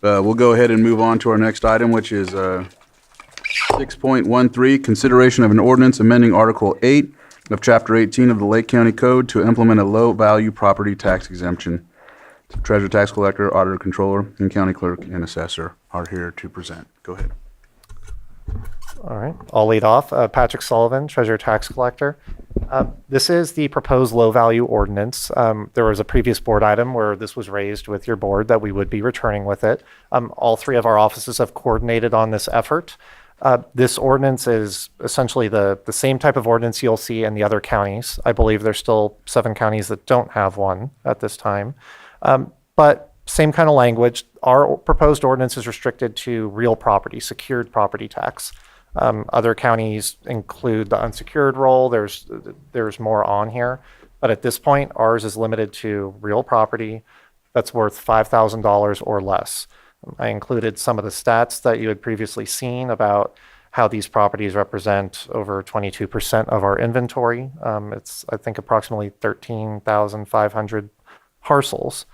We'll go ahead and move on to our next item, which is 6.13, consideration of an ordinance amending Article 8 of Chapter 18 of the Lake County Code to implement a low-value property tax exemption. Treasurer, tax collector, auditor, controller, and county clerk and assessor are here to present. Go ahead. All right, I'll lead off. Patrick Sullivan, Treasurer Tax Collector. This is the proposed low-value ordinance. There was a previous board item where this was raised with your board that we would be returning with it. All three of our offices have coordinated on this effort. This ordinance is essentially the same type of ordinance you'll see in the other counties. I believe there's still 7 counties that don't have one at this time. But same kind of language. Our proposed ordinance is restricted to real property, secured property tax. Other counties include the unsecured role. There's more on here. But at this point, ours is limited to real property that's worth $5,000 or less. I included some of the stats that you had previously seen about how these properties represent over 22% of our inventory. It's, I think, approximately 13,500 parcels.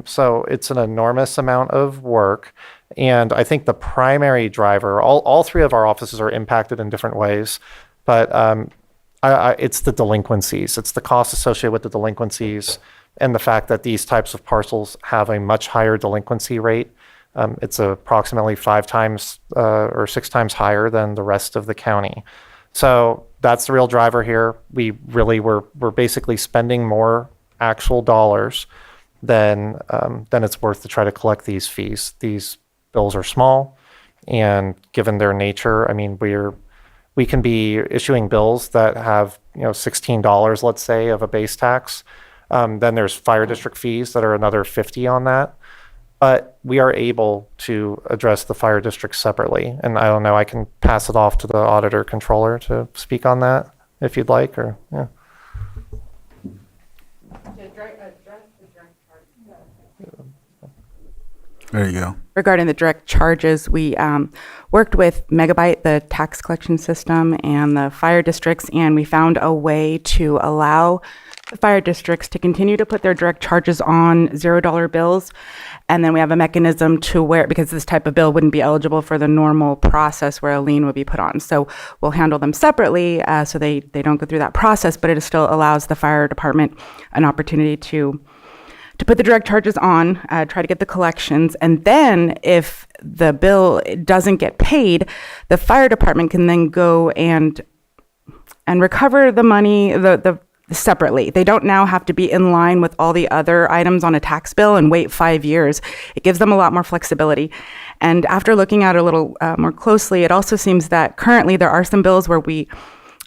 So it's an enormous amount of work. And I think the primary driver, all three of our offices are impacted in different ways, but it's the delinquencies. It's the cost associated with the delinquencies and the fact that these types of parcels have a much higher delinquency rate. It's approximately 5 times or 6 times higher than the rest of the county. So that's the real driver here. We're basically spending more actual dollars than it's worth to try to collect these fees. These bills are small, and given their nature, I mean, we can be issuing bills that have $16, let's say, of a base tax. Then there's fire district fees that are another $50 on that. But we are able to address the fire districts separately. And I don't know, I can pass it off to the auditor controller to speak on that if you'd like, or yeah. There you go. Regarding the direct charges, we worked with Megabyte, the tax collection system, and the fire districts, and we found a way to allow the fire districts to continue to put their direct charges on $0 bills. And then we have a mechanism to where, because this type of bill wouldn't be eligible for the normal process where a lien would be put on. So we'll handle them separately so they don't go through that process, but it still allows the fire department an opportunity to put the direct charges on, try to get the collections. And then if the bill doesn't get paid, the fire department can then go and recover the money, the separately. They don't now have to be in line with all the other items on a tax bill and wait 5 years. It gives them a lot more flexibility. And after looking at it a little more closely, it also seems that currently there are some bills where we,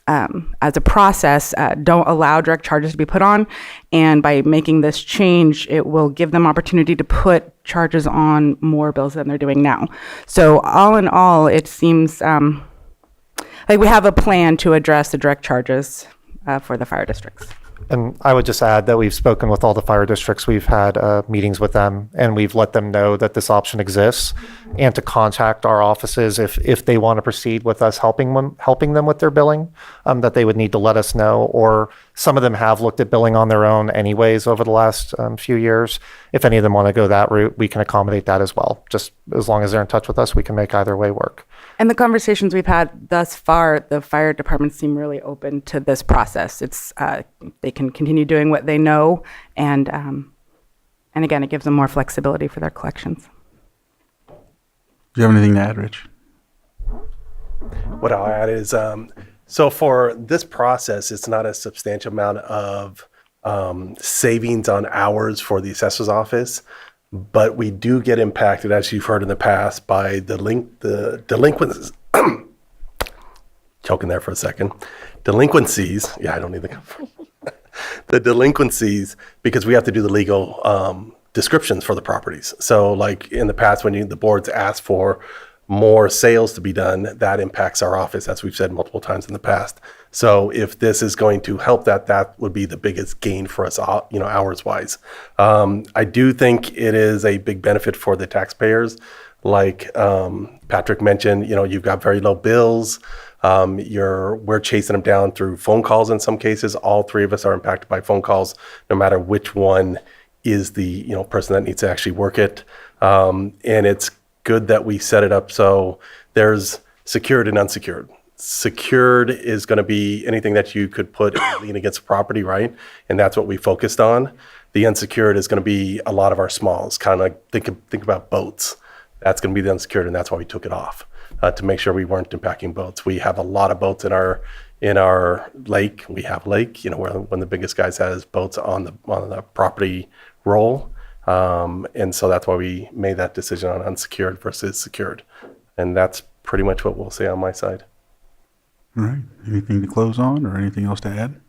as a process, don't allow direct charges to be put on. And by making this change, it will give them opportunity to put charges on more bills than they're doing now. So all in all, it seems like we have a plan to address the direct charges for the fire districts. And I would just add that we've spoken with all the fire districts. We've had meetings with them, and we've let them know that this option exists, and to contact our offices if they want to proceed with us helping them with their billing, that they would need to let us know. Or some of them have looked at billing on their own anyways over the last few years. If any of them want to go that route, we can accommodate that as well. Just as long as they're in touch with us, we can make either way work. And the conversations we've had thus far, the fire departments seem really open to this process. It's they can continue doing what they know, and again, it gives them more flexibility for their collections. Do you have anything to add, Rich? What I'll add is, so for this process, it's not a substantial amount of savings on hours for the assessor's office. But we do get impacted, as you've heard in the past, by the delinquencies. Choking there for a second. Delinquencies. Yeah, I don't need the the delinquencies, because we have to do the legal descriptions for the properties. So, like in the past, when the boards ask for more sales to be done, that impacts our office, as we've said multiple times in the past. So if this is going to help that would be the biggest gain for us, hours wise. I do think it is a big benefit for the taxpayers. Like Patrick mentioned, you've got very low bills. We're chasing them down through phone calls in some cases. All three of us are impacted by phone calls, no matter which one is the person that needs to actually work it. And it's good that we set it up so there's secured and unsecured. Secured is going to be anything that you could put in a lien against a property, right? And that's what we focused on. The unsecured is going to be a lot of our smalls, kind of like think about boats. That's going to be the unsecured, and that's why we took it off, to make sure we weren't impacting boats. We have a lot of boats in our lake. We have lake, you know, where one of the biggest guys has boats on the property roll. And so that's why we made that decision on unsecured versus secured. And that's pretty much what we'll say on my side. All right. Anything to close on or anything else to add?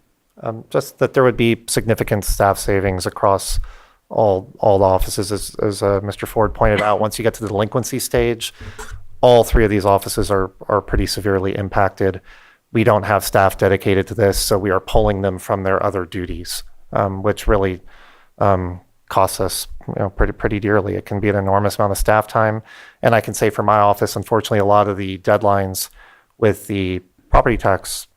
Just that there would be significant staff savings across all the offices, as Mr. Ford pointed out. Once you get to the delinquency stage, all three of these offices are pretty severely impacted. We don't have staff dedicated to this, so we are pulling them from their other duties, which really costs us, pretty dearly. It can be an enormous amount of staff time, and I can say for my office, unfortunately, a lot of the deadlines with the property tax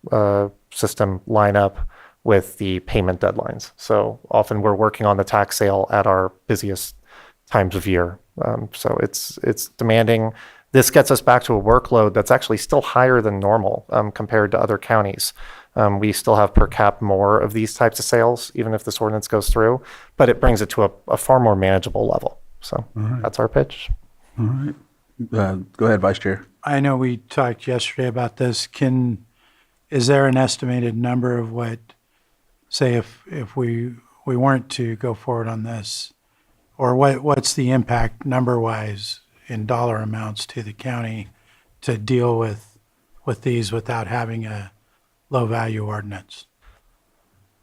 system line up with the payment deadlines. So often we're working on the tax sale at our busiest times of year. So it's demanding. This gets us back to a workload that's actually still higher than normal compared to other counties. We still have per cap more of these types of sales, even if this ordinance goes through, but it brings it to a far more manageable level. So that's our pitch. All right. Go ahead, Vice Chair. I know we talked yesterday about this. Is there an estimated number of what, say, if we weren't to go forward on this, or what's the impact number-wise in dollar amounts to the county to deal with these without having a low-value ordinance?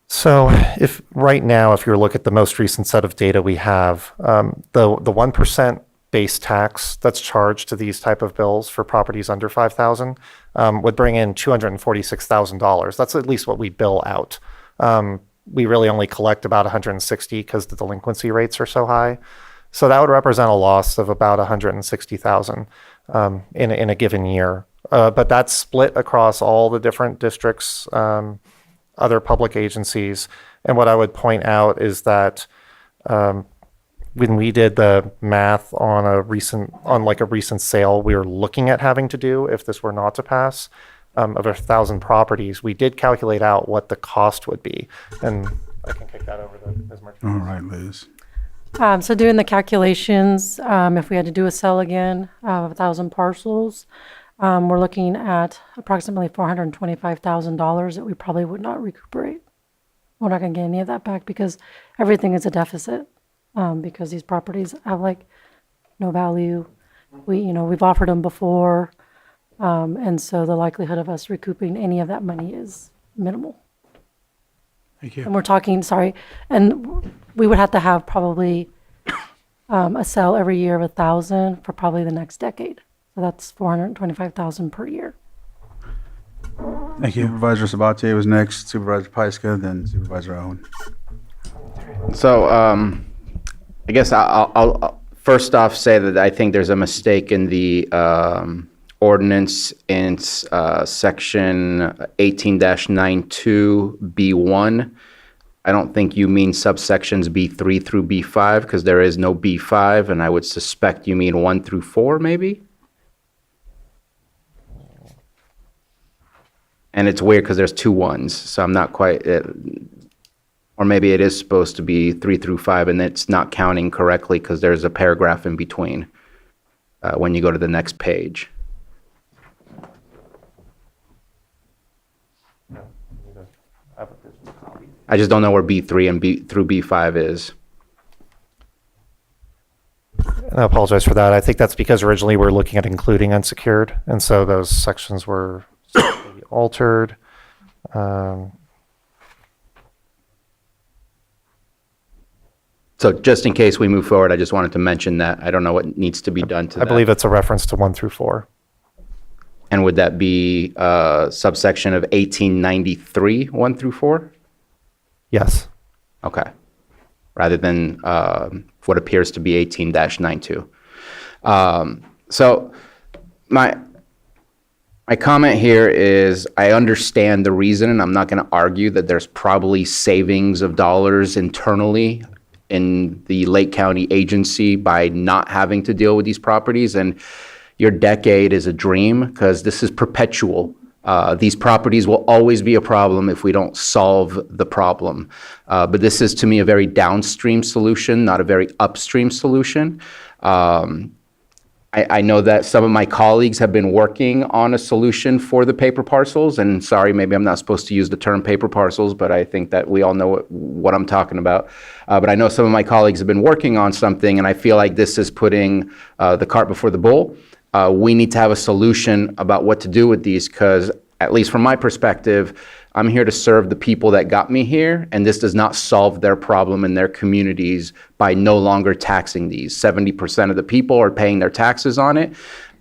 So if right now, if you look at the most recent set of data we have, the 1% base tax that's charged to these type of bills for properties under 5,000 would bring in $246,000. That's at least what we bill out. We really only collect about 160 because the delinquency rates are so high. So that would represent a loss of about 160,000 in a given year. But that's split across all the different districts, other public agencies. And what I would point out is that when we did the math on a recent sale we were looking at having to do if this were not to pass, of 1,000 properties, we did calculate out what the cost would be. And I can kick that over to Ms. Martinez. All right, Liz. So doing the calculations, if we had to do a sale again of 1,000 parcels, we're looking at approximately $425,000 that we probably would not recuperate. We're not going to get any of that back because everything is a deficit, because these properties have no value. We've offered them before, and so the likelihood of us recouping any of that money is minimal. Thank you. And we're talking, and we would have to have probably a sale every year of 1,000 for probably the next decade. So that's 425,000 per year. Thank you. Supervisor Sabatier was next, Supervisor Pyska, then Supervisor Owen. So I guess I'll first off say that I think there's a mistake in the ordinance in section 18-92B1. I don't think you mean subsections B3 through B5 because there is no B5, and I would suspect you mean 1 through 4 maybe. And it's weird because there's 2 1s, so I'm not quite, or maybe it is supposed to be 3 through 5 and it's not counting correctly because there's a paragraph in between when you go to the next page. I just don't know where B3 and B through B5 is. And I apologize for that. I think that's because originally we were looking at including unsecured, and so those sections were slightly altered. So just in case we move forward, I just wanted to mention that. I don't know what needs to be done to that. I believe it's a reference to 1 through 4. And would that be subsection of 1893, 1 through 4? Yes. Okay. Rather than what appears to be 18-92. So my comment here is I understand the reason, and I'm not going to argue that there's probably savings of dollars internally in the Lake County agency by not having to deal with these properties. And your decade is a dream because this is perpetual. These properties will always be a problem if we don't solve the problem. But this is, to me, a very downstream solution, not a very upstream solution. I know that some of my colleagues have been working on a solution for the paper parcels, and sorry, maybe I'm not supposed to use the term paper parcels, but I think that we all know what I'm talking about. But I know some of my colleagues have been working on something, and I feel like this is putting the cart before the bull. We need to have a solution about what to do with these, because at least from my perspective, I'm here to serve the people that got me here, and this does not solve their problem in their communities by no longer taxing these. 70% of the people are paying their taxes on it.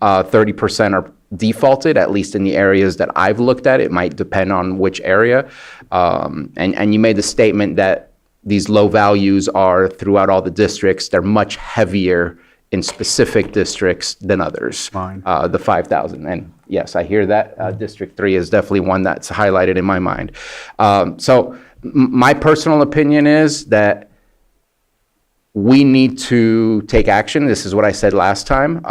30% are defaulted, at least in the areas that I've looked at. It might depend on which area. And you made the statement that these low values are throughout all the districts. They're much heavier in specific districts than others. Fine. The 5,000. And yes, I hear that. District 3 is definitely one that's highlighted in my mind. So my personal opinion is that we need to take action. This is what I said last time.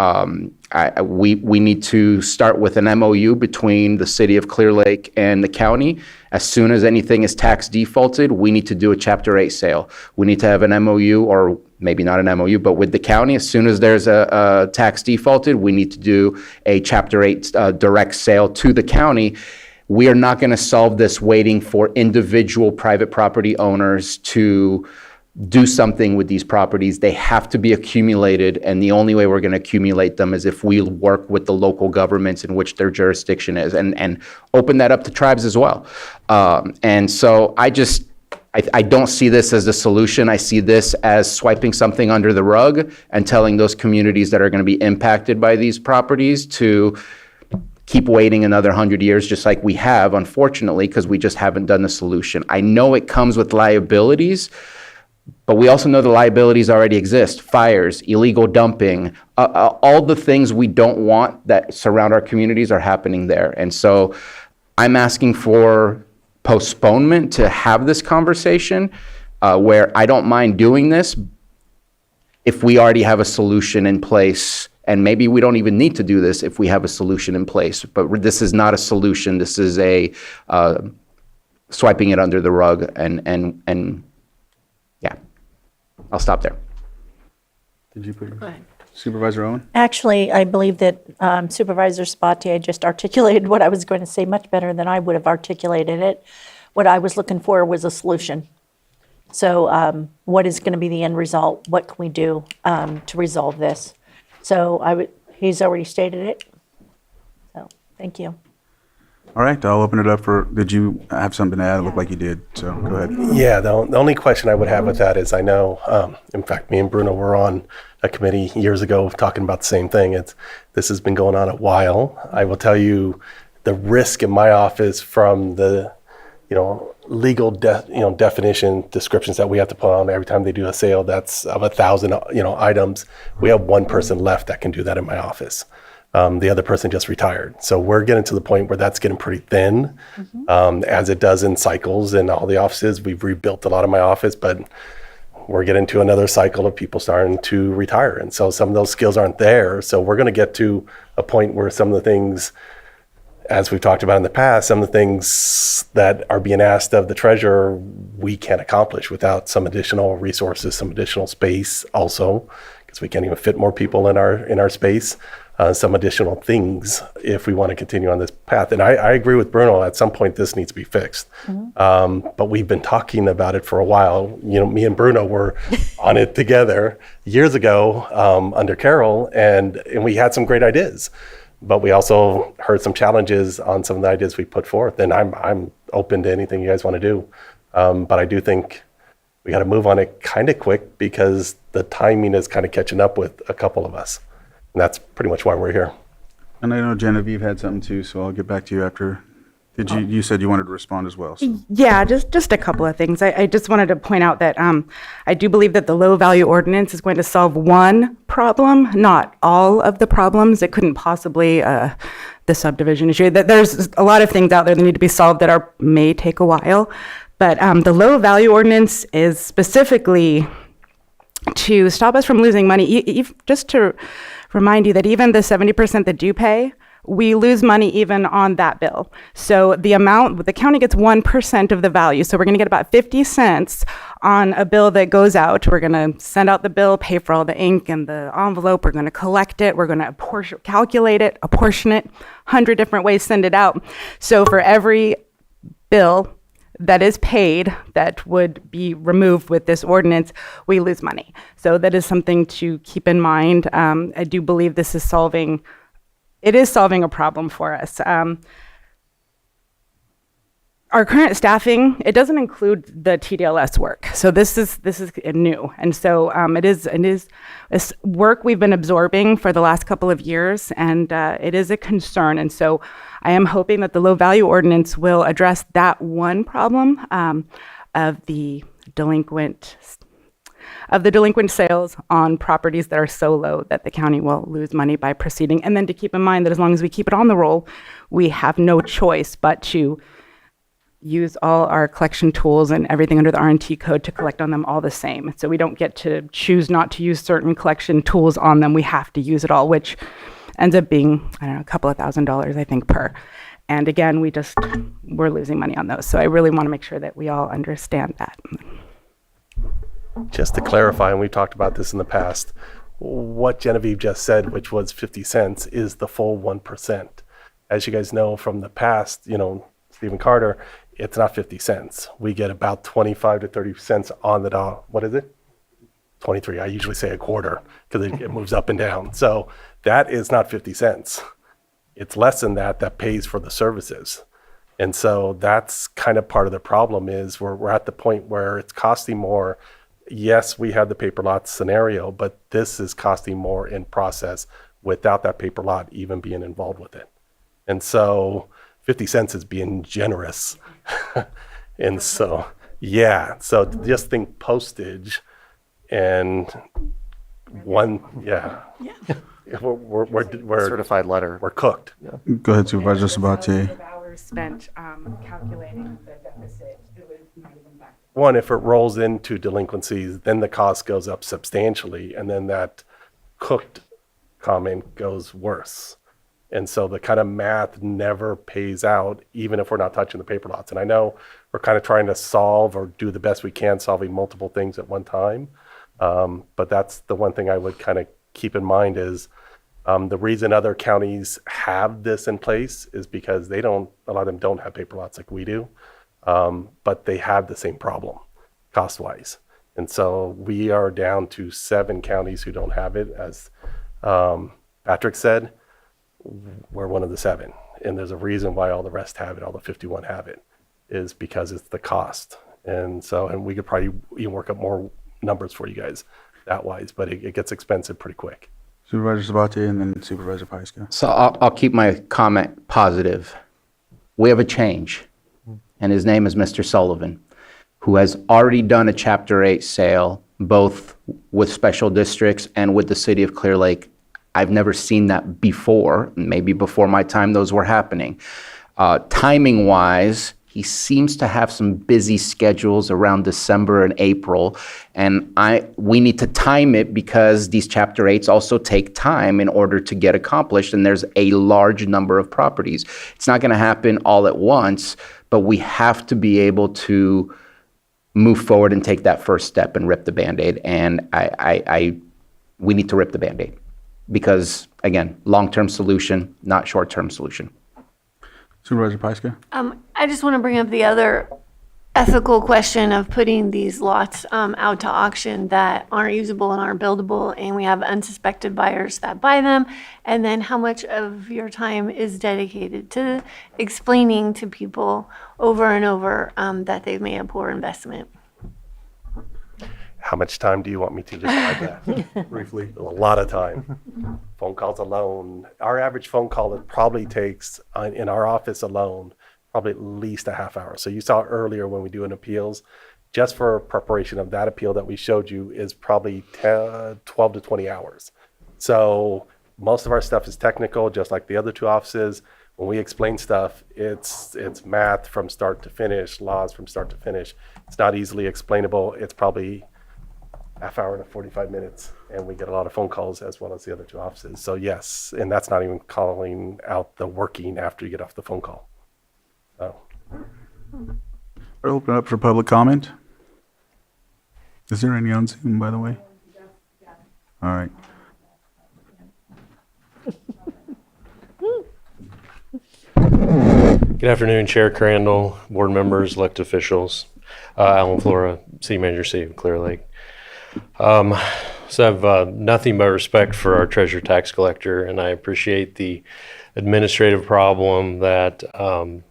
We need to start with an MOU between the city of Clear Lake and the county. As soon as anything is tax defaulted, we need to do a Chapter 8 sale. We need to have an MOU, or maybe not an MOU, but with the county, as soon as there's a tax defaulted, we need to do a Chapter 8 direct sale to the county. We are not going to solve this waiting for individual private property owners to do something with these properties. They have to be accumulated, and the only way we're going to accumulate them is if we work with the local governments in which their jurisdiction is, and open that up to tribes as well. And so I don't see this as a solution. I see this as swiping something under the rug and telling those communities that are going to be impacted by these properties to keep waiting another 100 years, just like we have, unfortunately, because we just haven't done the solution. I know it comes with liabilities, but we also know the liabilities already exist. Fires, illegal dumping, all the things we don't want that surround our communities are happening there. And so I'm asking for postponement to have this conversation, where I don't mind doing this if we already have a solution in place. And maybe we don't even need to do this if we have a solution in place. But this is not a solution. This is a swiping it under the rug. And yeah, I'll stop there. Did you put your... Supervisor Owen? Actually, I believe that Supervisor Sabatier just articulated what I was going to say much better than I would have articulated it. What I was looking for was a solution. So what is going to be the end result? What can we do to resolve this? So he's already stated it. So thank you. All right, I'll open it up for, did you have something to add? It looked like you did, so go ahead. Yeah, the only question I would have with that is, I know, in fact, me and Bruno were on a committee years ago talking about the same thing. This has been going on a while. I will tell you, the risk in my office from the, legal definition descriptions that we have to put on every time they do a sale, that's of 1,000 items. We have one person left that can do that in my office. The other person just retired. So we're getting to the point where that's getting pretty thin, as it does in cycles in all the offices. We've rebuilt a lot of my office, but we're getting to another cycle of people starting to retire. And so some of those skills aren't there. So we're going to get to a point where some of the things, as we've talked about in the past, some of the things that are being asked of the treasurer, we can't accomplish without some additional resources, some additional space also, because we can't even fit more people in our space. Some additional things if we want to continue on this path. And I agree with Bruno, at some point this needs to be fixed. But we've been talking about it for a while. Me and Bruno were on it together years ago under Carol, and we had some great ideas. But we also heard some challenges on some of the ideas we put forth. And I'm open to anything you guys want to do. But I do think we got to move on it kind of quick, because the timing is kind of catching up with a couple of us. And that's pretty much why we're here. And I know Genevieve had something too, so I'll get back to you after. Did you said you wanted to respond as well? So. Yeah, just a couple of things. I just wanted to point out that I do believe that the low value ordinance is going to solve one problem, not all of the problems. It couldn't possibly, the subdivision issue. That there's a lot of things out there that need to be solved that may take a while. But the low value ordinance is specifically to stop us from losing money, just to remind you that even the 70% that do pay, we lose money even on that bill. So the county gets 1% of the value. So we're going to get about 50 cents on a bill that goes out. We're going to send out the bill, pay for all the ink and the envelope. We're going to collect it. We're going to calculate it, apportion it, 100 different ways, send it out. So for every bill that is paid that would be removed with this ordinance, we lose money. So that is something to keep in mind. I do believe this is solving a problem for us. Our current staffing, it doesn't include the TDLS work. So this is new. And so it is this work we've been absorbing for the last couple of years, and it is a concern. And so I am hoping that the low value ordinance will address that one problem of the delinquent sales on properties that are so low that the county will lose money by proceeding. And then to keep in mind that as long as we keep it on the roll, we have no choice but to use all our collection tools and everything under the R&T code to collect on them all the same. So we don't get to choose not to use certain collection tools on them. We have to use it all, which ends up being, I don't know, a couple of $1,000s, I think, per. And again, we're losing money on those. So I really want to make sure that we all understand that. Just to clarify, and we've talked about this in the past, what Genevieve just said, which was 50 cents, is the full 1%. As you guys know from the past, Stephen Carter, it's not 50 cents. We get about 25 to 30 cents on the dollar. What is it? 23. I usually say a quarter because it moves up and down. So that is not 50 cents. It's less than that pays for the services. And so that's kind of part of the problem is we're at the point where it's costing more. Yes, we have the paper lot scenario, but this is costing more in process without that paper lot even being involved with it. And so 50 cents is being generous. And so, so just think postage and we're Certified letter. we're cooked. Go ahead, Supervisor Sabatier. Of hours spent calculating the deficit, it was not even back. One, if it rolls into delinquencies, then the cost goes up substantially, and then that cooked comment goes worse. And so the kind of math never pays out, even if we're not touching the paper lots. And I know we're kind of trying to solve or do the best we can solving multiple things at one time. But that's the one thing I would kind of keep in mind is the reason other counties have this in place is because a lot of them don't have paper lots like we do. But they have the same problem cost-wise. And so we are down to 7 counties who don't have it. As Patrick said, we're one of the 7. And there's a reason why all the rest have it, all the 51 have it, is because it's the cost. And we could probably even work up more numbers for you guys that wise, but it gets expensive pretty quick. Supervisor Sabatier and then Supervisor Pyska. So I'll keep my comment positive. We have a change, and his name is Mr. Sullivan, who has already done a Chapter 8 sale, both with special districts and with the city of Clear Lake. I've never seen that before. Maybe before my time those were happening. Timing-wise, he seems to have some busy schedules around December and April, and we need to time it because these Chapter 8s also take time in order to get accomplished, and there's a large number of properties. It's not going to happen all at once, but we have to be able to move forward and take that first step and rip the Band-Aid, and we need to rip the Band-Aid because, again, long-term solution, not short-term solution. Supervisor Pyska. I just want to bring up the other ethical question of putting these lots out to auction that aren't usable and aren't buildable, and we have unsuspected buyers that buy them. And then how much of your time is dedicated to explaining to people over and over that they've made a poor investment? How much time do you want me to describe that? Briefly. A lot of time. Phone calls alone. Our average phone call, it probably takes, in our office alone, probably at least a half hour. So you saw earlier when we do an appeals, just for preparation of that appeal that we showed you is probably 12 to 20 hours. So most of our stuff is technical, just like the other 2 offices. When we explain stuff, it's math from start to finish, laws from start to finish. It's not easily explainable. It's probably half hour to 45 minutes, and we get a lot of phone calls as well as the other two offices. So yes, and that's not even calling out the working after you get off the phone call. So I'll open it up for public comment. Is there any on Zoom, by the way? All right. Good afternoon, Chair Crandall, board members, elected officials. Alan Flora, City Manager, City of Clear Lake. So I have nothing but respect for our treasurer tax collector, and I appreciate the administrative problem that the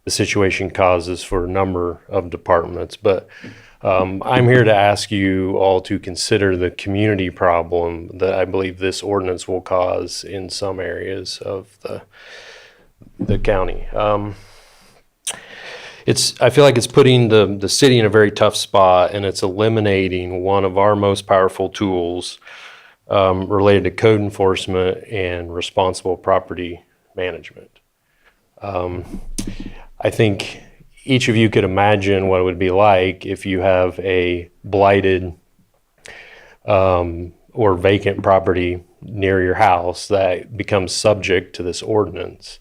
situation causes for a number of departments. But I'm here to ask you all to consider the community problem that I believe this ordinance will cause in some areas of the county. I feel like it's putting the city in a very tough spot, and it's eliminating one of our most powerful tools related to code enforcement and responsible property management. I think each of you could imagine what it would be like if you have a blighted or vacant property near your house that becomes subject to this ordinance.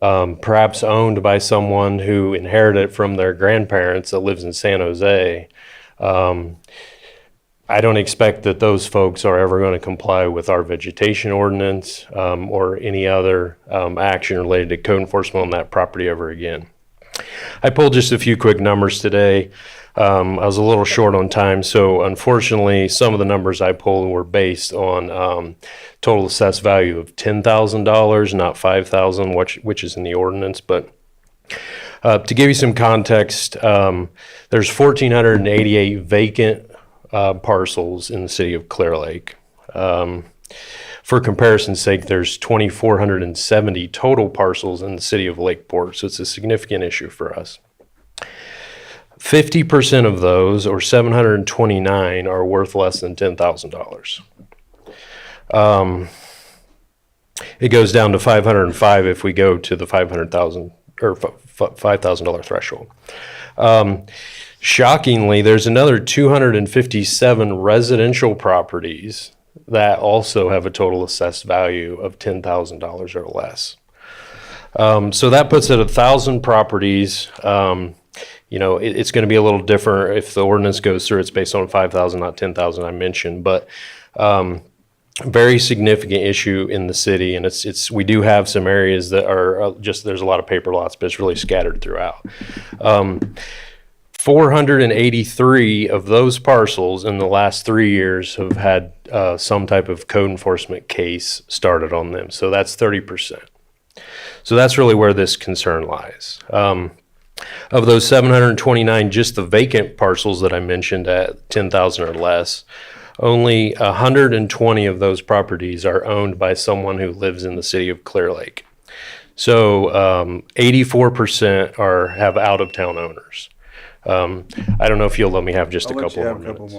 Perhaps owned by someone who inherited it from their grandparents that lives in San Jose. I don't expect that those folks are ever going to comply with our vegetation ordinance or any other action related to code enforcement on that property ever again. I pulled just a few quick numbers today. I was a little short on time, so unfortunately, some of the numbers I pulled were based on total assessed value of $10,000, not $5,000, which is in the ordinance. But to give you some context, there's 1,488 vacant parcels in the city of Clear Lake. For comparison's sake, there's 2,470 total parcels in the city of Lakeport, so it's a significant issue for us. 50% of those, or 729, are worth less than $10,000. It goes down to 505 if we go to the $500,000 or $5,000 threshold. Shockingly, there's another 257 residential properties that also have a total assessed value of $10,000 or less. So that puts it 1,000 properties. It's going to be a little different if the ordinance goes through. It's based on 5,000, not 10,000 I mentioned, but very significant issue in the city. And we do have some areas that are there's a lot of paper lots, but it's really scattered throughout. 483 of those parcels in the last 3 years have had some type of code enforcement case started on them. So that's 30%. So that's really where this concern lies. Of those 729, just the vacant parcels that I mentioned at 10,000 or less, only 120 of those properties are owned by someone who lives in the city of Clear Lake. So 84% have out-of-town owners. I don't know if you'll let me have just a couple more minutes.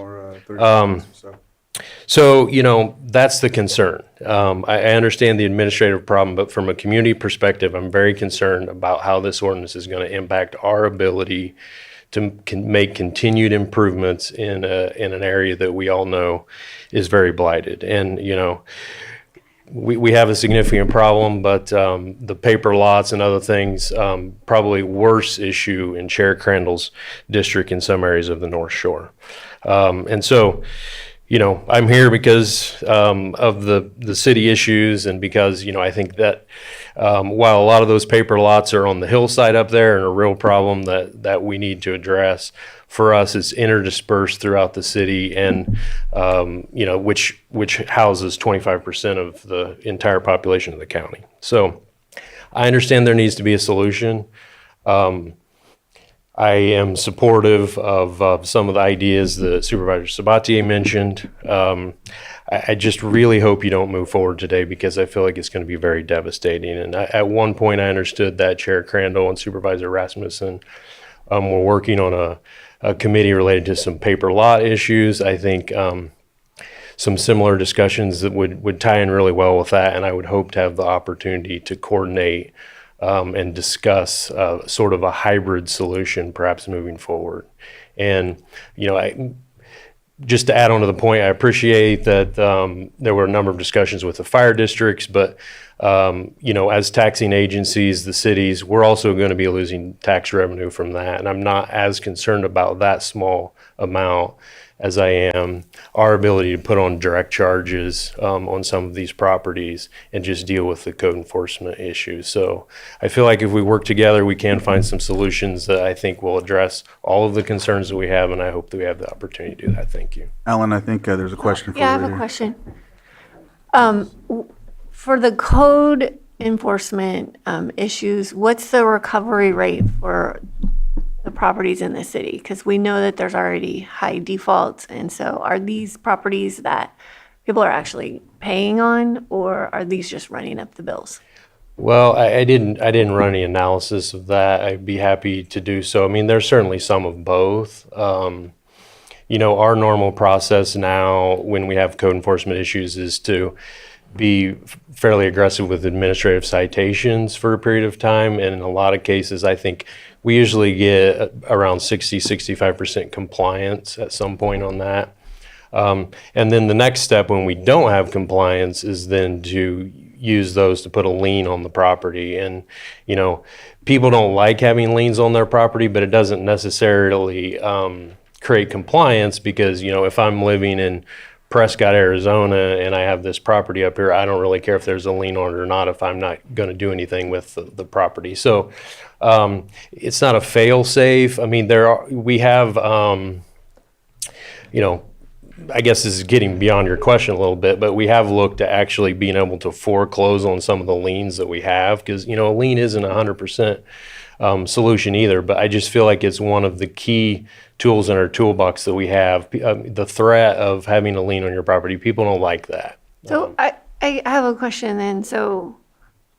30 seconds or so. So, that's the concern. I understand the administrative problem, but from a community perspective, I'm very concerned about how this ordinance is going to impact our ability to make continued improvements in an area that we all know is very blighted. And, we have a significant problem, but the paper lots and other things, probably worse issue in Chair Crandall's district in some areas of the North Shore. And so, I'm here because of the city issues, and because, I think that while a lot of those paper lots are on the hillside up there and a real problem that we need to address, for us it's interdispersed throughout the city, and which houses 25% of the entire population of the county. So I understand there needs to be a solution. I am supportive of some of the ideas that Supervisor Sabatier mentioned. I just really hope you don't move forward today, because I feel like it's going to be very devastating. And at one point I understood that Chair Crandall and Supervisor Rasmussen were working on a committee related to some paper lot issues. I think some similar discussions that would tie in really well with that, and I would hope to have the opportunity to coordinate and discuss sort of a hybrid solution, perhaps moving forward. And, just to add on to the point, I appreciate that there were a number of discussions with the fire districts, but as taxing agencies, the cities, we're also going to be losing tax revenue from that. And I'm not as concerned about that small amount as I am our ability to put on direct charges on some of these properties and just deal with the code enforcement issues. So I feel like if we work together, we can find some solutions that I think will address all of the concerns that we have, and I hope that we have the opportunity to do that. Thank you. Alan, I think there's a question for you. Yeah, I have right a here. question. For the code enforcement issues, what's the recovery rate for the properties in the city? Because we know that there's already high defaults, and so are these properties that people are actually paying on, or are these just running up the bills? Well, I didn't run any analysis of that. I'd be happy to do so. I mean, there's certainly some of both. Our normal process now when we have code enforcement issues is to be fairly aggressive with administrative citations for a period of time. And in a lot of cases, I think we usually get around 65% compliance at some point on that. And then the next step when we don't have compliance is then to use those to put a lien on the property. And, people don't like having liens on their property, but it doesn't necessarily create compliance because, if I'm living in Prescott, Arizona, and I have this property up here, I don't really care if there's a lien on it or not if I'm not going to do anything with the property. So it's not a fail safe. I mean, we have, I guess this is getting beyond your question a little bit, but we have looked at actually being able to foreclose on some of the liens that we have because, a lien isn't 100% solution either, but I just feel like it's one of the key tools in our toolbox that we have. The threat of having a lien on your property, people don't like that. So I have a question then. So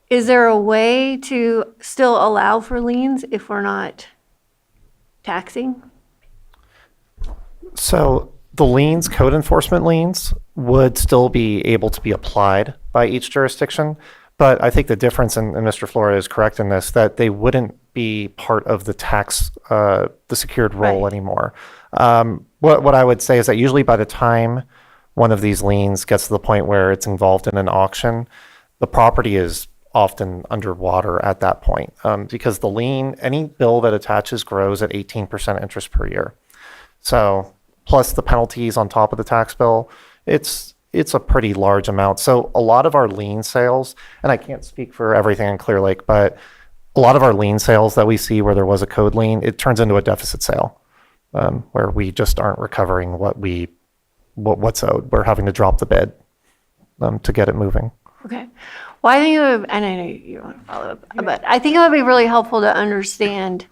is there a way to still allow for liens if we're not taxing? So the liens, code enforcement liens, would still be able to be applied by each jurisdiction. But I think the difference, and Mr. Flora is correct in this, that they wouldn't be part of the tax, the secured roll Right. anymore. What I would say is that usually by the time one of these liens gets to the point where it's involved in an auction, the property is often underwater at that point because the lien, any bill that attaches grows at 18% interest per year. So plus the penalties on top of the tax bill, it's a pretty large amount. So a lot of our lien sales, and I can't speak for everything in Clear Lake, but a lot of our lien sales that we see where there was a code lien, it turns into a deficit sale where we just aren't recovering what's owed. We're having to drop the bid to get it moving. Okay. Well, I think it would, and I know you want to follow up, but I think it would be really helpful to understand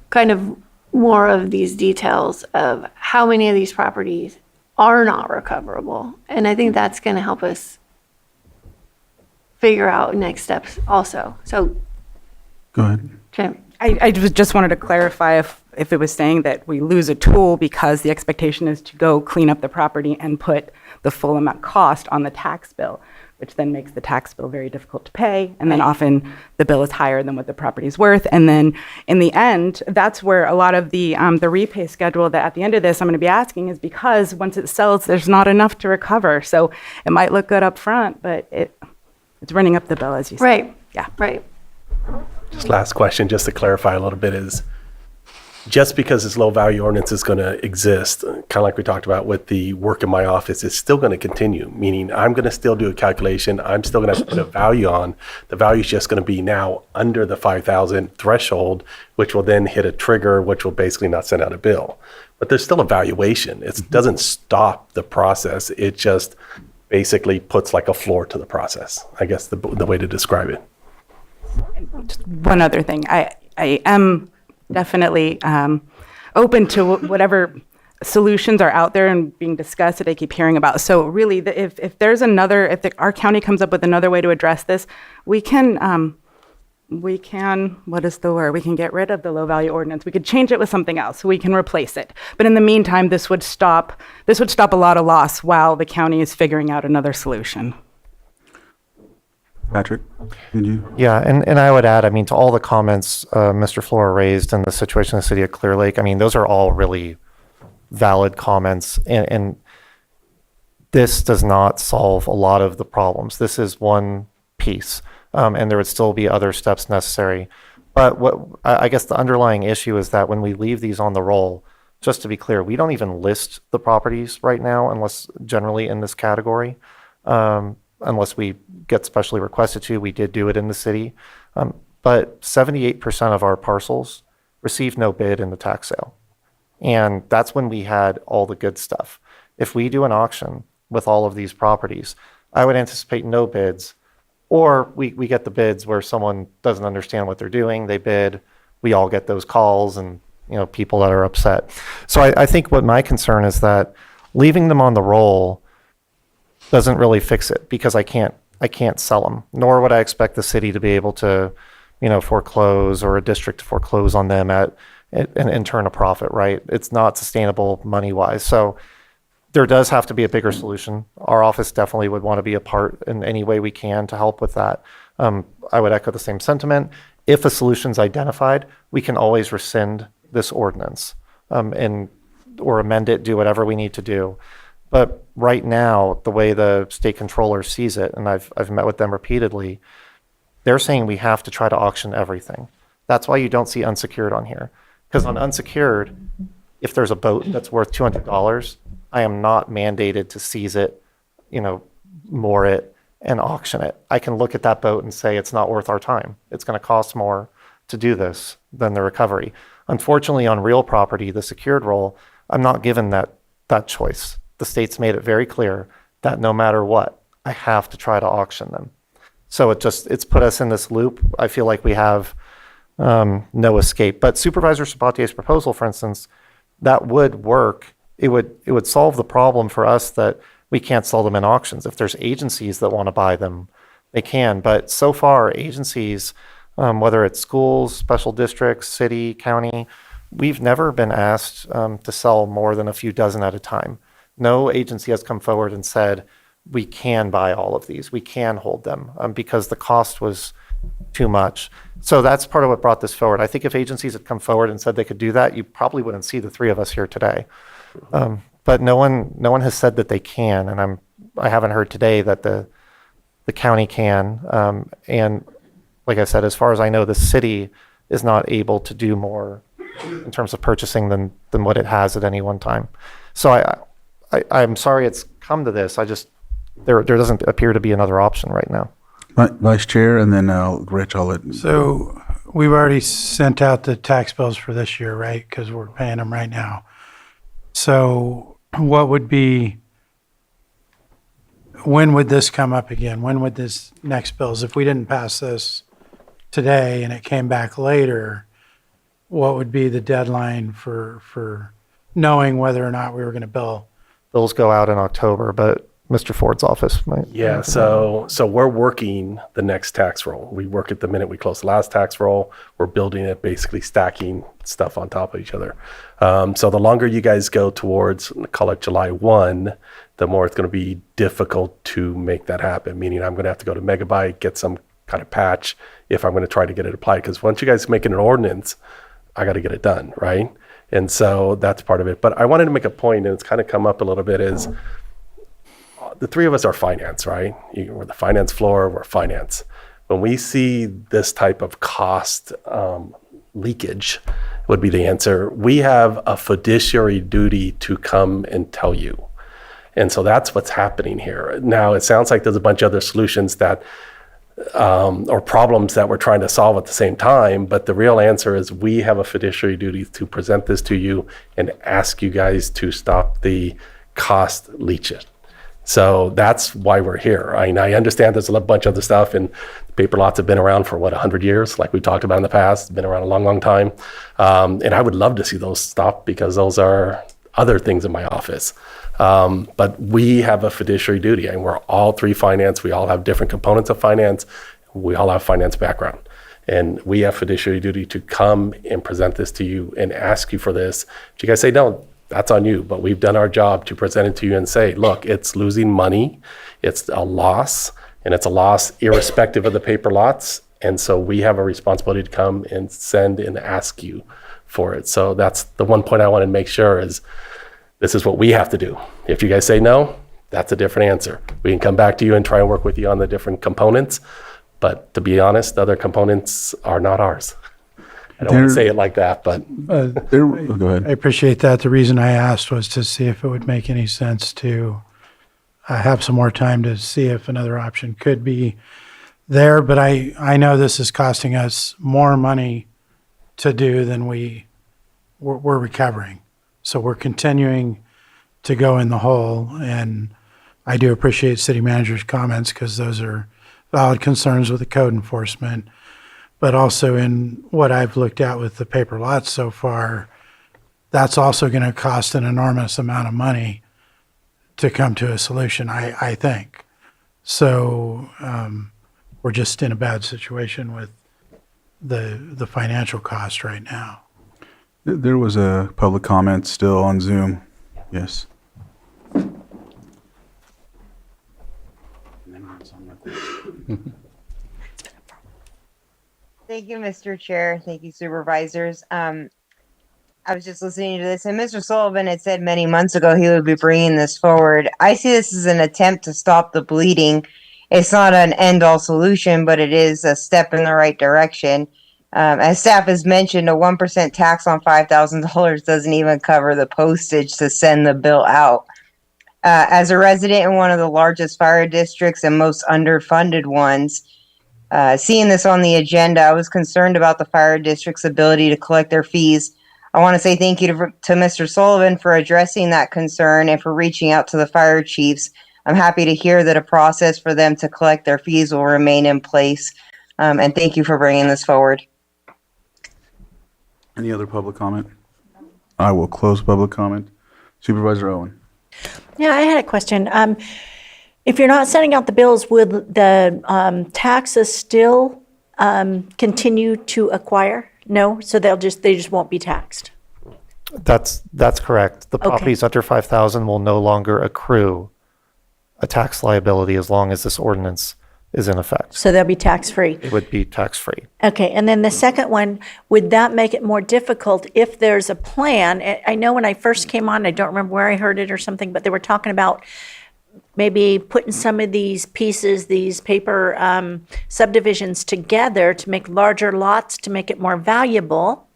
kind of more of these details of how many of these properties are not recoverable. And I think that's going to help us figure out next steps also. So, Go ahead. Jim. I just wanted to clarify if it was saying that we lose a tool because the expectation is to go clean up the property and put the full amount cost on the tax bill, which then makes the tax bill very difficult to pay. And then often the bill is higher than what the property is worth. And then in the end, that's where a lot of the repay schedule that at the end of this I'm going to be asking is because once it sells, there's not enough to recover. So it might look good up front, but it's running up the bill, as you said. Right. Yeah. Right. Just last question, just to clarify a little bit is, just because this low value ordinance is going to exist, kind of like we talked about with the work in my office, it's still going to continue, meaning I'm going to still do a calculation. I'm still going to put a value on. The value is just going to be now under the 5,000 threshold, which will then hit a trigger, which will basically not send out a bill. But there's still a valuation. It doesn't stop the process. It just basically puts like a floor to the process, I guess the way to describe it. One other thing, I am definitely open to whatever solutions are out there and being discussed that I keep hearing about. So really, if there's our county comes up with another way to address this, we can, what is the word? We can get rid of the low value ordinance. We could change it with something else. We can replace it. But in the meantime, this would stop a lot of loss while the county is figuring out another solution. Patrick, did you? Yeah, and I would add, I mean, to all the comments Mr. Flora raised in the situation in the city of Clear Lake, I mean, those are all really valid comments, and this does not solve a lot of the problems. This is one piece, and there would still be other steps necessary. But I guess the underlying issue is that when we leave these on the roll, just to be clear, we don't even list the properties right now unless generally in this category, unless we get specially requested to. We did do it in the city. But 78% of our parcels received no bid in the tax sale. And that's when we had all the good stuff. If we do an auction with all of these properties, I would anticipate no bids, or we get the bids where someone doesn't understand what they're doing, they bid, we all get those calls and people that are upset. So I think what my concern is that leaving them on the roll doesn't really fix it, because I can't sell them, nor would I expect the city to be able to foreclose, or a district to foreclose on them and turn a profit, right? It's not sustainable money-wise. So there does have to be a bigger solution. Our office definitely would want to be a part in any way we can to help with that. I would echo the same sentiment. If a solution's identified, we can always rescind this ordinance or amend it, do whatever we need to do. But right now, the way the state controller sees it, and I've met with them repeatedly, they're saying we have to try to auction everything. That's why you don't see unsecured on here. Because on unsecured, if there's a boat that's worth $200, I am not mandated to seize it, moor it, and auction it. I can look at that boat and say it's not worth our time. It's going to cost more to do this than the recovery. Unfortunately, on real property, the secured role, I'm not given that choice. The state's made it very clear that no matter what, I have to try to auction them. So it's put us in this loop. I feel like we have no escape. But Supervisor Sabatier's proposal, for instance, that would work. It would solve the problem for us that we can't sell them in auctions. If there's agencies that want to buy them, they can. But so far, agencies, whether it's schools, special districts, city, county, we've never been asked to sell more than a few dozen at a time. No agency has come forward and said, we can buy all of these, we can hold them, because the cost was too much. So that's part of what brought this forward. I think if agencies had come forward and said they could do that, you probably wouldn't see the three of us here today. But no one has said that they can, and I haven't heard today that the county can. And like I said, as far as I know, the city is not able to do more in terms of purchasing than what it has at any one time. So I'm sorry it's come to this. There doesn't appear to be another option right now. Vice Chair, and then Rich, I'll let. So we've already sent out the tax bills for this year, right? Because we're paying them right now. So when would this come up again? When would this next bills, if we didn't pass this today and it came back later, what would be the deadline for knowing whether or not we were going to bill? Bills go out in October, but Mr. Ford's office might. Yeah, so we're working the next tax roll. We work it the minute we close the last tax roll. We're building it, basically stacking stuff on top of each other. So the longer you guys go towards, call it July 1, the more it's going to be difficult to make that happen, meaning I'm going to have to go to Megabyte, get some kind of patch if I'm going to try to get it applied. Because once you guys make an ordinance, I got to get it done, right? And so that's part of it. But I wanted to make a point, and it's kind of come up a little bit, is the three of us are finance, right? We're the finance floor, we're finance. When we see this type of cost leakage, would be the answer, we have a fiduciary duty to come and tell you. And so that's what's happening here. Now, it sounds like there's a bunch of other solutions that or problems that we're trying to solve at the same time, but the real answer is we have a fiduciary duty to present this to you and ask you guys to stop the cost leaching. So that's why we're here. I understand there's a bunch of other stuff, and paper lots have been around for 100 years, like we talked about in the past. Been around a long, long time. And I would love to see those stop, because those are other things in my office. But we have a fiduciary duty, and we're all three finance. We all have different components of finance. We all have finance background. And we have fiduciary duty to come and present this to you and ask you for this. If you guys say no, that's on you. But we've done our job to present it to you and say, look, it's losing money. It's a loss, and it's a loss irrespective of the paper lots. And so we have a responsibility to come and send and ask you for it. So that's the one point I want to make sure is This is what we have to do. If you guys say no, that's a different answer. We can come back to you and try and work with you on the different components. But to be honest, the other components are not ours. I don't want to say it like that, but Go ahead. I appreciate that. The reason I asked was to see if it would make any sense to have some more time to see if another option could be there. But I know this is costing us more money to do than we're recovering. So we're continuing to go in the hole. And I do appreciate city manager's comments because those are valid concerns with the code enforcement. But also in what I've looked at with the paper lots so far, that's also going to cost an enormous amount of money to come to a solution, I think. So we're just in a bad situation with the financial cost right now. There was a public comment still on Zoom. Yes. Thank you, Mr. Chair. Thank you, supervisors. I was just listening to this, and Mr. Sullivan had said many months ago he would be bringing this forward. I see this as an attempt to stop the bleeding. It's not an end-all solution, but it is a step in the right direction. As staff has mentioned, a 1% tax on $5,000 doesn't even cover the postage to send the bill out. As a resident in one of the largest fire districts and most underfunded ones, seeing this on the agenda, I was concerned about the fire district's ability to collect their fees. I want to say thank you to Mr. Sullivan for addressing that concern and for reaching out to the fire chiefs. I'm happy to hear that a process for them to collect their fees will remain in place. And thank you for bringing this forward. Any other public comment? I will close public comment. Supervisor Owen. Yeah, I had a question. If you're not sending out the bills, will the taxes still continue to acquire? No, so they just won't be taxed. That's correct. The properties under 5,000 will no longer accrue a tax liability as long as this ordinance is in effect. So they'll be tax-free. It would be tax-free. Okay, and then the second one, would that make it more difficult if there's a plan? I know when I first came on, I don't remember where I heard it or something, but they were talking about maybe putting some of these pieces, these paper subdivisions together to make larger lots to make it more valuable.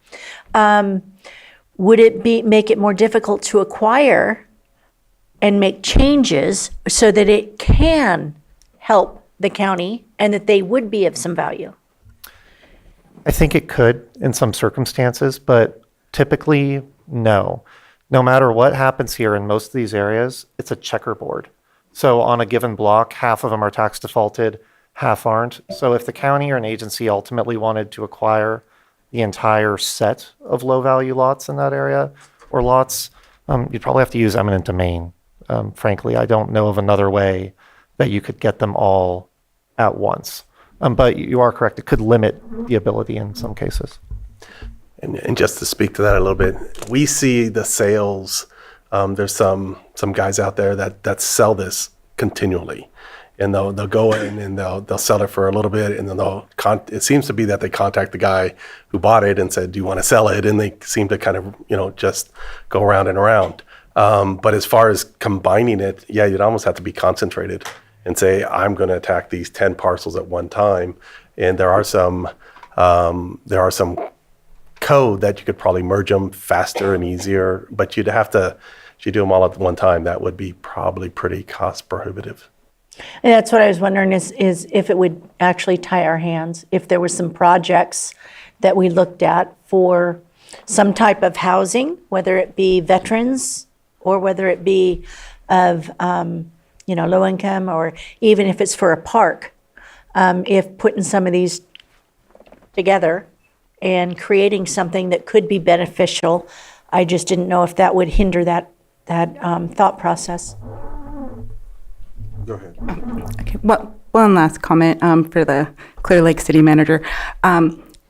Would it make it more difficult to acquire and make changes so that it can help the county and that they would be of some value? I think it could in some circumstances, but typically, no. No matter what happens here in most of these areas, it's a checkerboard. So on a given block, half of them are tax defaulted, half aren't. So if the county or an agency ultimately wanted to acquire the entire set of low-value lots in that area or lots, you'd probably have to use eminent domain. Frankly, I don't know of another way that you could get them all at once. But you are correct, it could limit the ability in some cases. And just to speak to that a little bit, we see the sales. There's some guys out there that sell this continually, and they'll go in and they'll sell it for a little bit, and then it seems to be that they contact the guy who bought it and said, "Do you want to sell it?" And they seem to kind of just go around and around. But as far as combining it, yeah, you'd almost have to be concentrated and say, I'm going to attack these 10 parcels at one time. And there are some code that you could probably merge them faster and easier, but you'd have to, if you do them all at one time, that would be probably pretty cost prohibitive. And that's what I was wondering is if it would actually tie our hands, if there was some projects that we looked at for some type of housing, whether it be veterans or whether it be of, low income, or even if it's for a park, if putting some of these together and creating something that could be beneficial, I just didn't know if that would hinder that thought process. Go ahead. Okay, well, one last comment for the Clear Lake City Manager.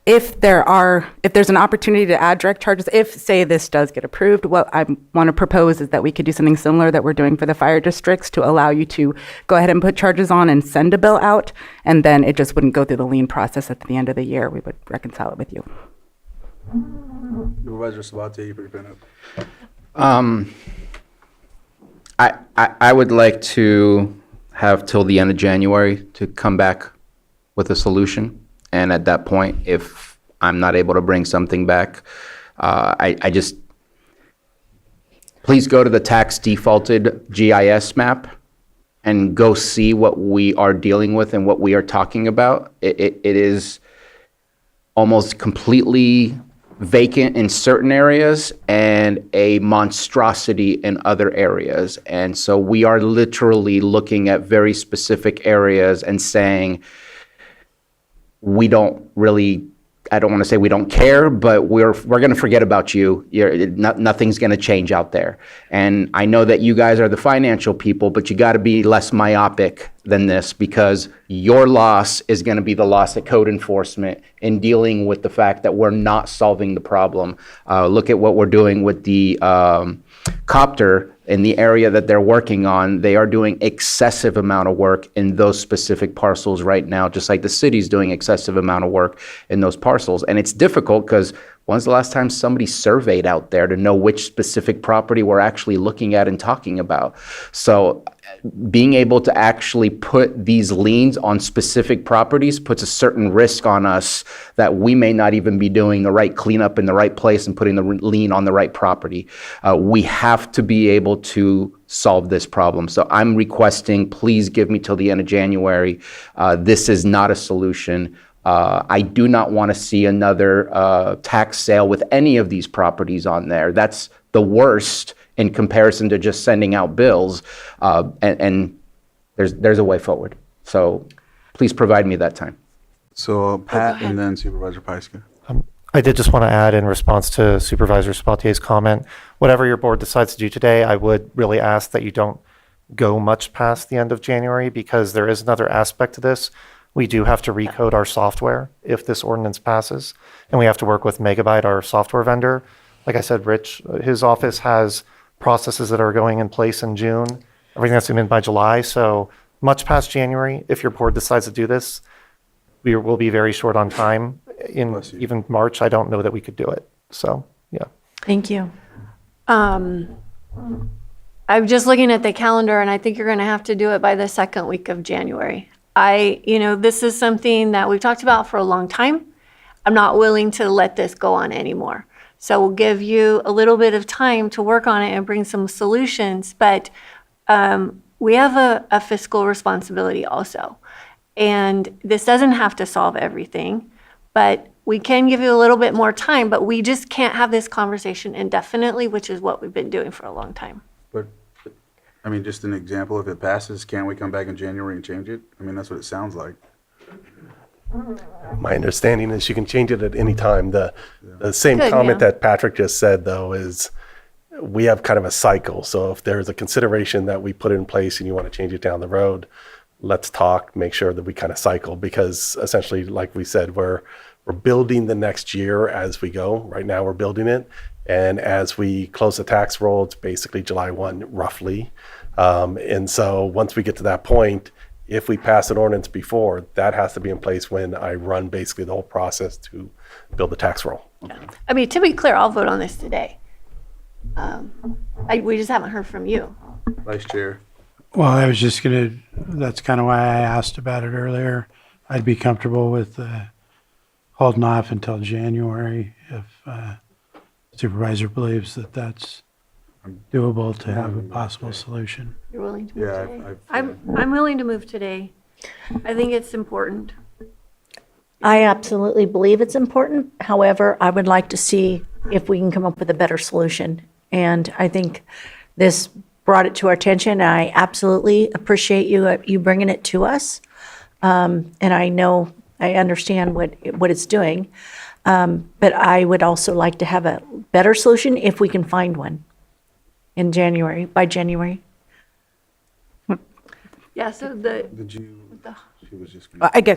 If there's an opportunity to add direct charges, if, say, this does get approved, what I want to propose is that we could do something similar that we're doing for the fire districts to allow you to go ahead and put charges on and send a bill out, and then it just wouldn't go through the lien process at the end of the year. We would reconcile it with you. Supervisor Sabatier, you put your pen up. I would like to have till the end of January to come back with a solution. And at that point, if I'm not able to bring something back, I just, please go to the tax defaulted GIS map and go see what we are dealing with and what we are talking about. It is almost completely vacant in certain areas and a monstrosity in other areas. And so we are literally looking at very specific areas and saying, we don't really, I don't want to say we don't care, but we're going to forget about you. Nothing's going to change out there. And I know that you guys are the financial people, but you got to be less myopic than this, because your loss is going to be the loss at code enforcement in dealing with the fact that we're not solving the problem. Look at what we're doing with the copter in the area that they're working on. They are doing excessive amount of work in those specific parcels right now, just like the city's doing excessive amount of work in those parcels. And it's difficult because when's the last time somebody surveyed out there to know which specific property we're actually looking at and talking about? So being able to actually put these liens on specific properties puts a certain risk on us that we may not even be doing the right cleanup in the right place and putting the lien on the right property. We have to be able to solve this problem. So I'm requesting, please give me till the end of January. This is not a solution. I do not want to see another tax sale with any of these properties on there. That's the worst in comparison to just sending out bills. And there's a way forward. So please provide me that time. So Pat and then Supervisor Pyska. I did just want to add in response to Supervisor Sabatier's comment, whatever your board decides to do today, I would really ask that you don't go much past the end of January, because there is another aspect to this. We do have to recode our software if this ordinance passes, and we have to work with Megabyte, our software vendor. Like I said, Rich, his office has processes that are going in place in June, everything that's in by July. So much past January, if your board decides to do this, we will be very short on time. In even March, I don't know that we could do it. So, yeah. Thank you. I'm just looking at the calendar, and I think you're going to have to do it by the second week of January. This is something that we've talked about for a long time. I'm not willing to let this go on anymore. So we'll give you a little bit of time to work on it and bring some solutions, but we have a fiscal responsibility also. And this doesn't have to solve everything, but we can give you a little bit more time, but we just can't have this conversation indefinitely, which is what we've been doing for a long time. But, I mean, just an example, if it passes, can't we come back in January and change it? I mean, that's what it sounds like. My understanding is you can change it at any time. The same Good, comment yeah. that Patrick just said, though, is we have kind of a cycle. So if there's a consideration that we put in place and you want to change it down the road, let's talk, make sure that we kind of cycle, because essentially, like we said, we're building the next year as we go. Right now, we're building it. And as we close the tax roll, it's basically July 1, roughly. And so once we get to that point, if we pass an ordinance before, that has to be in place when I run basically the whole process to build the tax roll. I mean, to be clear, I'll vote on this today. We just haven't heard from you. Vice Chair. Well, I was just that's kind of why I asked about it earlier. I'd be comfortable with holding off until January if supervisor believes that that's doable to have a possible solution. You're willing to move Yeah, today? I'm willing to move today. I think it's important. I absolutely believe it's important. However, I would like to see if we can come up with a better solution. And I think this brought it to our attention. I absolutely appreciate you bringing it to us. And I know, I understand what it's doing. But I would also like to have a better solution if we can find one in January, by January. Yeah, so Did you? She was just.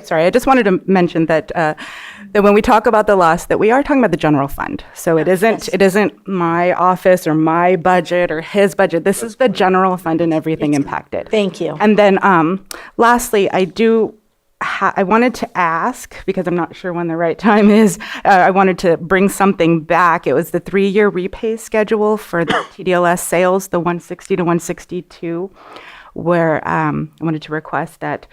Sorry, I just wanted to mention that that when we talk about the loss, that we are talking about the general fund. So it isn't my office or my budget or his budget. This is the general fund and everything impacted. Thank you. And then lastly, I do I wanted to ask, because I'm not sure when the right time is, I wanted to bring something back. It was the 3-year repay schedule for the TDLS sales, the 160 to 162, where I wanted to request that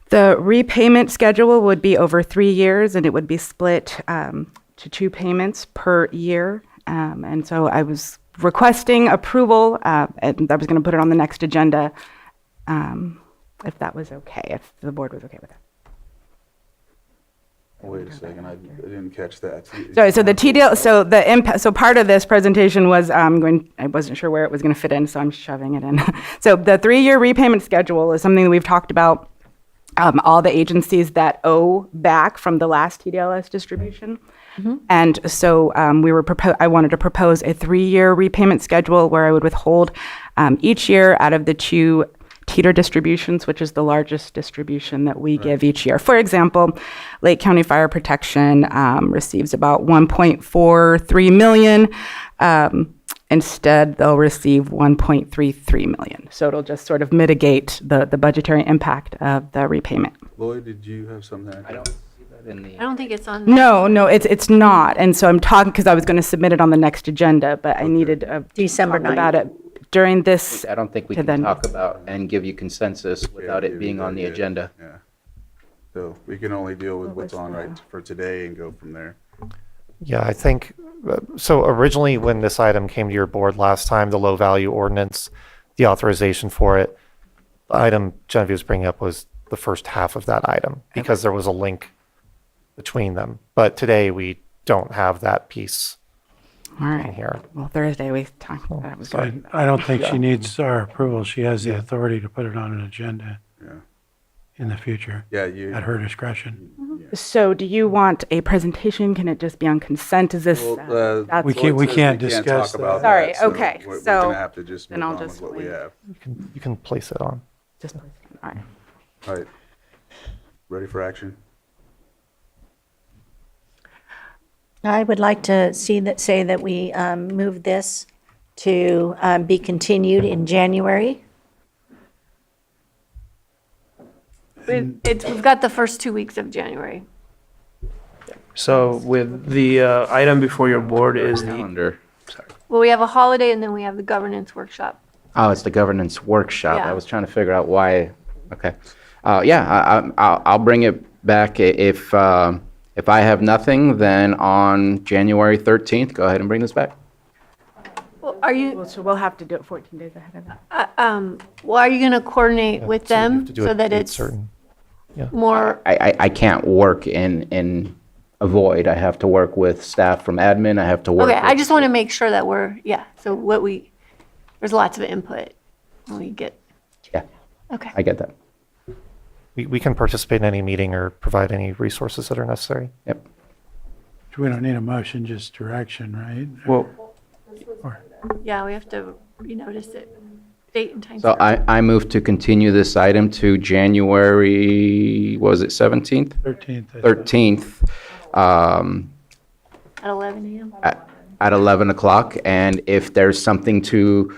the repayment schedule would be over 3 years, and it would be split to 2 payments per year. And so I was requesting approval, and I was going to put it on the next agenda, if that was okay, if the board was okay with that. Wait a second, I didn't catch that. Sorry, so the TDL, so the impact, so part of this presentation was I wasn't sure where it was going to fit in, so I'm shoving it in. So the 3-year repayment schedule is something that we've talked about, all the agencies that owe back from the last TDLS distribution. And so I wanted to propose a 3-year repayment schedule where I would withhold each year out of the 2 teeter distributions, which is the largest distribution that we give each year. For example, Lake County Fire Protection receives about 1.43 million. Instead, they'll receive 1.33 million. So it'll just sort of mitigate the budgetary impact of the repayment. Lloyd, did you have something? I don't see that in the. I don't think it's on. No, it's not. And so I'm talking, because I was going to submit it on the next agenda, but I needed to December talk about it during this. I don't think we to can then- talk about and give you consensus without it being on the agenda. Yeah. So we can only deal with what's on right for today and go from there. Yeah, I think, so originally when this item came to your board last time, the low value ordinance, the authorization for it, the item Genevieve was bringing up was the first half of that item because there was a link between them. But today we don't have that piece All in right. here. Well, Thursday we talked about it. Was good. I don't think she needs our approval. She has the authority to put it on an agenda Yeah. in the future Yeah, you. at her discretion. So do you want a presentation? Can it just be on consent? Is this? Well, that's- We can't discuss talk about that. Sorry, that, so okay, We're so gonna have to just then move I'll on just with what we wait. have. You can place it on. Just, all right. All right. Ready for action? I would like to say that we move this to be continued in January. We've got the first 2 weeks of January. So with the item before your board is the, Calendar. Well, we have a holiday and then we have the governance workshop. Oh, it's the governance workshop. Yeah. I was trying to figure out why. Okay. Yeah, I'll bring it back if I have nothing, then on January 13th, go ahead and bring this back. Well, are you, Well, so we'll have to do it 14 days ahead of that. well, are you going to coordinate with So you have them to do so it that date it's certain. more, I can't work in a void. I have to work with staff from admin. I have to work. okay, I with- just want to make sure that so there's lots of input when we get, Yeah, okay. I get that. We can participate in any meeting or provide any resources that are necessary. Yep. We don't need a motion, just direction, right? well, Yeah, we have to renotice it, date and time. So I move to continue this item to January, what was it, 17th? 13th. I thought. 13th, At 11 a.m. at 11 o'clock. And if there's something to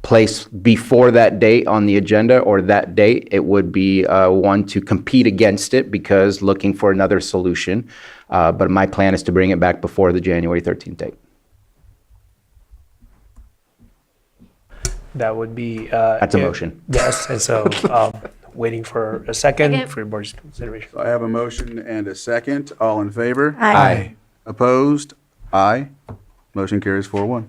place before that date on the agenda or that date, it would be one to compete against it because looking for another solution. But my plan is to bring it back before the January 13th date. that would be. That's a if- motion. Yes, and so waiting for a second Second. for your board's consideration. So I have a motion and a second. All in favor? Aye. Opposed? Aye. Motion carries 4-1.